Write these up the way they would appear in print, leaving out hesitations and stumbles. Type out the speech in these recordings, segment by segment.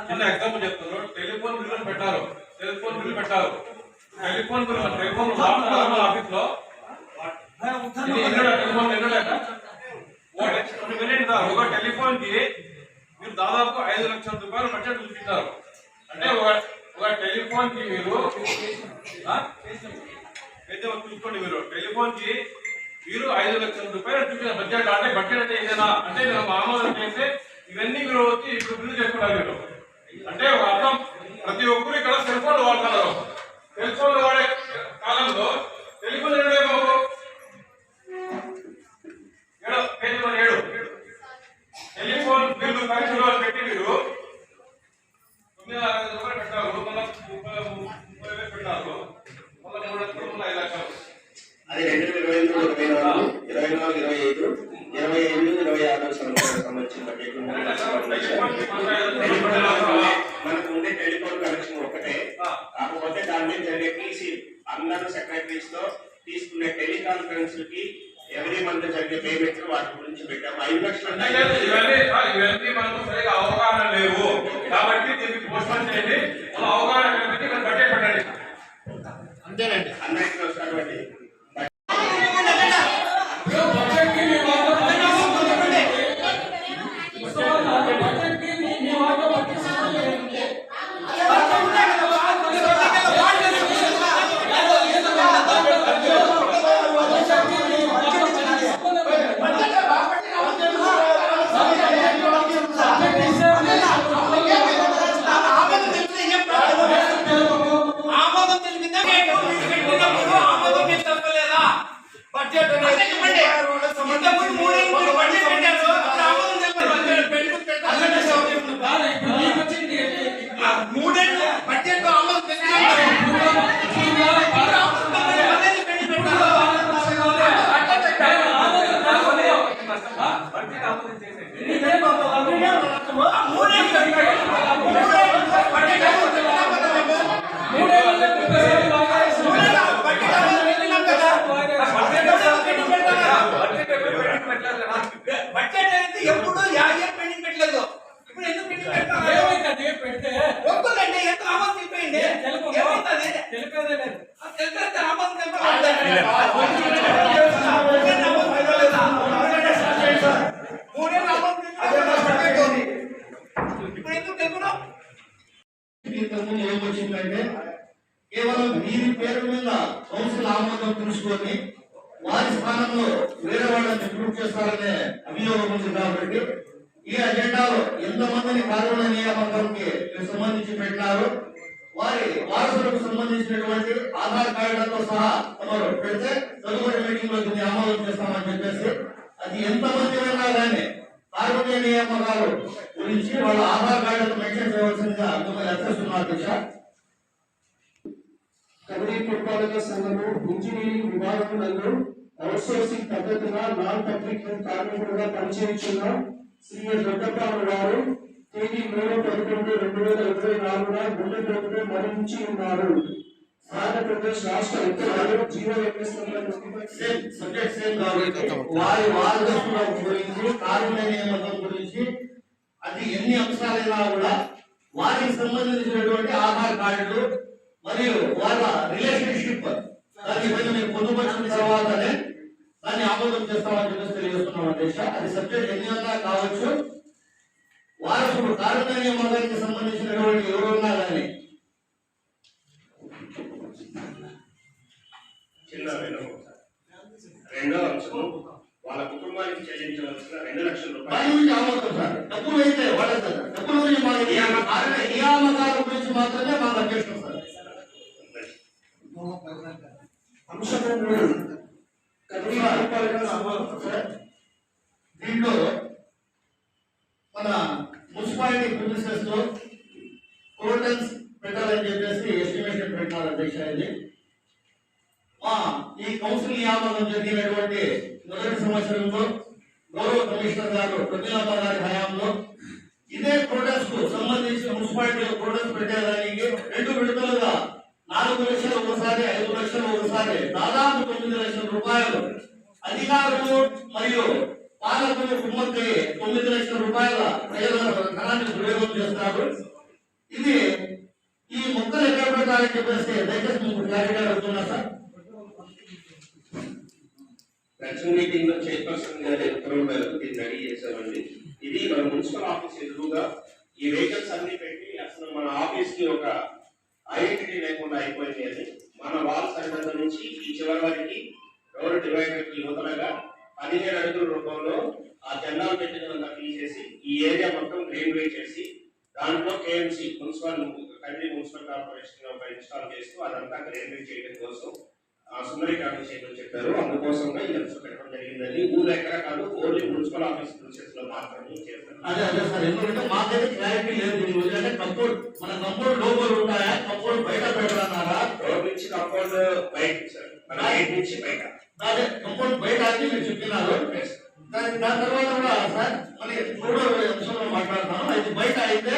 చిన్న ఎగ్జాంపుల్ చెప్తారు. Telephone bill పెట్టారు, టెలిఫోన్ బిల్లు పెట్టారు. టెలిఫోన్ బిల్లు టెలిఫోన్ ఆఫీస్ లో ఒక టెలిఫోన్ కి మీరు దాదాపు 5 లక్షల రూపాయలు బడ్జెట్ చూపించారు. అంటే ఒక టెలిఫోన్ కి మీరు చూసుకోండి, మీరు టెలిఫోన్ కి మీరు 5 లక్షల రూపాయలు చూపించారు బడ్జెట్. అంటే బడ్జెట్ అంటే ఏదైనా అంటే ఆమోదం చేస్తే ఇవన్నీ మీరు వచ్చి ఇప్పుడు బిల్లు చేసుకుంటారు మీరు. అంటే ఒక అర్థం, ప్రతి ఒక్కరు ఇక్కడ సెల్ ఫోన్లు వాడుతున్నారు. సెల్ ఫోన్లు వాడే కాలంలో టెలిఫోన్ టెలిఫోన్ బిల్లు పరీక్షలో పెట్టి మీరు 960 రూపాయలు పెట్టారు, 30,000 పెట్టారు, 5 లక్షలు. అది 2023, 2024, 25, 26 సంబంధించిన బడ్జెట్. మనకు ఉండే టెలిఫోన్ కనెక్షన్ ఒకటే, కాకపోతే దాని మీద జరిగే టీసీ అందరూ సెక్రటరీస్ తో తీసుకునే టెలికాన్ఫరెన్స్ కి ఎవరీ మంత్ జరిగే పేమెంట్ వాటి గురించి పెట్టాము. 5 లక్షలు ఇవన్నీ మనకు సరిగా అవగాహన లేవు కాబట్టి దీనికి పోస్ట్పోన్ చేయండి. అవగాహన కలిపి బడ్జెట్ పెట్టండి. అంతేనండి, అందరికీ నమస్కారం అండి. ఏమొచ్చిందంటే కేవలం వీరి పేరు మీద కౌన్సిల్ ఆమోదం తెలుసుకొని వారి స్థానంలో వేరే వాళ్ళని రిక్రూట్ చేస్తారనే అభియోగం ఉంది. కాబట్టి ఈ అజెండాలో ఎంతమందిని కార్యాలయ నియామకానికి సంబంధించి పెట్టినారు, వారి వారసులకు సంబంధించినటువంటి ఆధార్ కార్డులతో సహా తమరు పెడితే తదుపరి మీటింగ్ లో దీన్ని ఆమోదం చేస్తామని చెప్పేసి, అది ఎంతమంది అయినా కానీ కార్యాలయ నియామకాలు గురించి వాళ్ళ ఆధార్ కార్డులను మెన్షన్ చేయవలసిందిగా మిమ్మల్ని హెచ్చరిస్తున్నారు. అధ్యక్ష, కబడ్డీ పురపాలక సంఘము ఇంజనీరింగ్ విభాగంలో అవుట్సోర్సింగ్ పద్ధతిగా నాన్ పబ్లిక్ కార్మికులుగా పనిచేస్తున్న శ్రీ దొడ్డపాల వారు తేదీ 3/11/2024 గుండెపోటుతో మరణించి ఉన్నారు. ఆంధ్రప్రదేశ్ రాష్ట్ర ఉత్తర్వులు జీవో వారి వారసత్వం గురించి కార్మిక నియామకం గురించి అది ఎన్ని అంశాలైనా కూడా వారికి సంబంధించినటువంటి ఆధార్ కార్డులు మరియు వాళ్ళ రిలేషన్షిప్ దాన్ని మీరు పొందుపరిచిన తర్వాతనే దాన్ని ఆమోదం చేస్తామని చెప్పేసి తెలియజేస్తున్నాం. అధ్యక్ష, అది సబ్జెక్ట్ ఎన్ని అన్నా కావచ్చు, వారసుడు కార్మిక నియామకానికి సంబంధించినటువంటి ఎవరున్నా కానీ రెండో అంశం వాళ్ళ కుటుంబానికి చెల్లించవలసిన 2 లక్షల రూపాయలు డబ్బులు అయితే వాళ్ళ డబ్బుల గురించి నియామకాల గురించి మాత్రమే మాకు అధ్యక్షం సార్. దీంట్లో మన మున్సిపాలిటీ ప్రిమిసెస్ లో కోర్టన్స్ పెట్టాలని చెప్పేసి ఎస్టిమేషన్ పెట్టారు. అధ్యక్ష, ఇది ఈ కౌన్సిల్ నియామకం జరిగినటువంటి మొదటి సంవత్సరంలో గౌరవ కమిషనర్ గారు ప్రతిలాభ గారి హయాంలో ఇదే కోటర్స్ కు సంబంధించిన మున్సిపాలిటీ కోటర్స్ పెట్టేదానికి 2 విడతలుగా 4 లక్షలు ఒకసారి, 5 లక్షలు ఒకసారి, దాదాపు 9 లక్షల రూపాయలు అధికారులు మరియు పాలకులు కుమ్మక్కై 9 లక్షల రూపాయల ప్రజల ధనాన్ని దుర్వినియోగం చేస్తున్నారు. ఇది ఈ మొక్కలు ఎక్కడ పెడతారని చెప్పేసి దయచేసి మీకు క్లారిటీ అడుగుతున్నా సార్. యాక్షన్ మీటింగ్ లో చైర్పర్సన్ గారి ఉత్తర్వుల మేరకు దీన్ని రెడీ చేశామండి. ఇది మన మున్సిపల్ ఆఫీస్ ఎదురుగా ఈ వెహికల్స్ అన్ని పెట్టి అసలు మన ఆఫీస్ కి ఒక ఐడెంటిటీ లేకుండా అయిపోయింది అని మన వాల్ సరిహద్దు నుంచి ఈ చివరి వరకు రోడ్ డివైడర్ కి యువతలుగా 15 అడుగుల రూపంలో ఆ జెండాలు పెట్టినంతా తీసేసి ఈ ఏరియా మొత్తం గ్రీన్వే చేసి దాంట్లో కేఎంసీ కదిరి మున్సిపల్ కార్పొరేషన్ ఒక ఇన్స్టాల్ చేస్తూ అదంతా గ్రీన్వే చేయడం కోసం సుందరీకరణ చేయమని చెప్పారు. అందుకోసంగా ఈ అంశం పెట్టడం జరిగిందని ఊరు ఎక్కడ కాదు, ఓన్లీ మున్సిపల్ ఆఫీస్ ప్రొసెస్ లో మాత్రమే చేస్తారు. అదే సార్, ఎందుకంటే మాకైతే క్లారిటీ లేదు. ఎందుకంటే కంపౌండ్ మన కంపౌండ్ లోపల ఉంటాయా, కంపౌండ్ బయట పెట్టాలన్నారా? రోడ్ నుంచి కంపౌండ్ బయట సార్, మన గేట్ నుంచి బయట. అదే కంపౌండ్ బయట అని మీరు చెప్పినారు. దాని తర్వాత కూడా సార్ మరి 3వ అంశంలో మాట్లాడతాను. అది బయట అయితే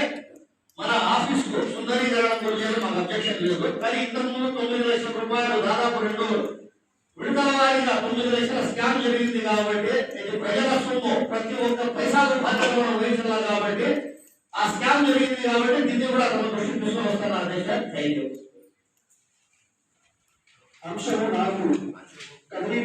మన ఆఫీస్ కు సుందరీకరణ గురించి మాకు అబ్జెక్షన్ లేదు. కానీ ఇంతకుముందు 9 లక్షల రూపాయలు దాదాపు 2 విడతల వారీగా 9 లక్షల స్కామ్ జరిగింది కాబట్టి ఇది ప్రజల సొమ్ము, ప్రతి ఒక్క పైసాకు బాధ్యత వహించాలి కాబట్టి ఆ స్కామ్ జరిగింది కాబట్టి దీన్ని కూడా తమ దృష్టికి తీసుకొని వస్తాను అధ్యక్ష. Thank you. అంశము 4 కదిరి